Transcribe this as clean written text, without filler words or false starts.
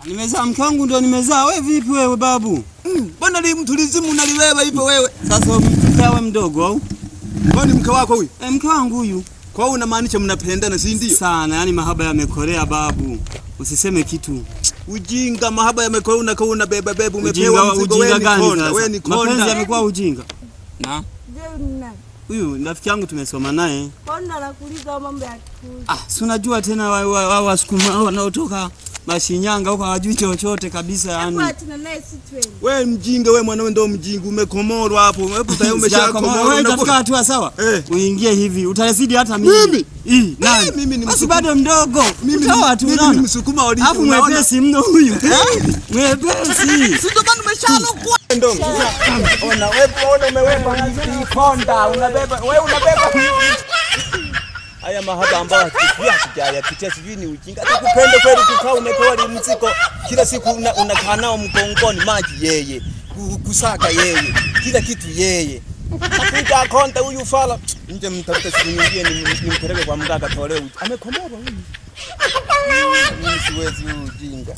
Nimezaa mke wangu ndio nimezaa. Wewe vipi wewe babu? Bwana ni mtu lizimu unalibeba hivyo wewe. Sasa mkawe mdogo au? Kwani mke wako huyu? Mke wangu huyu. Kwa hiyo unamaanisha mnapendana si ndio? Sana, yani mahaba yamekolea babu. Usiseme kitu. Ujinga mahaba yamekolea unakaa beba umepewa mzigo wewe ni konda. Wewe ni konda. Mapenzi yamekuwa ujinga. Na? Je, ni nani? Huyu rafiki yangu tumesoma naye. Konda anakuuliza mambo ya kikuzi. Si unajua tena wao Wasukuma wanaotoka Mashinyanga huko hawajui chochote kabisa yani. Hapo tuna naye si wewe mjinga wewe mwanawe ndio mjinga umekomorwa hapo. Hebu tayari umeshakomorwa. Wewe utafika hatua sawa? Uingie hivi utazidi hata mimi. Nani? Mimi ni basi bado mdogo. Mimi ni Msukuma wa Alafu mwepesi mno huyu. Mwepesi. Si ndo maana umeshalokwa. Ndo. Ona wewe umeweka konda unabeba wewe unabeba. Haya mahaba ambayo hakijayapitia sivyo ni ujinga. Tukupende kweli kukaa umepewa mziko kila siku unakaa nao mgongoni maji yeye. Kusaka yeye. Kila kitu yeye. Akuta konta huyu fala. Nje mtafute siku nyingine nimpeleke kwa mganga tolewe. Amekomorwa huyu. Mimi siwezi ujinga.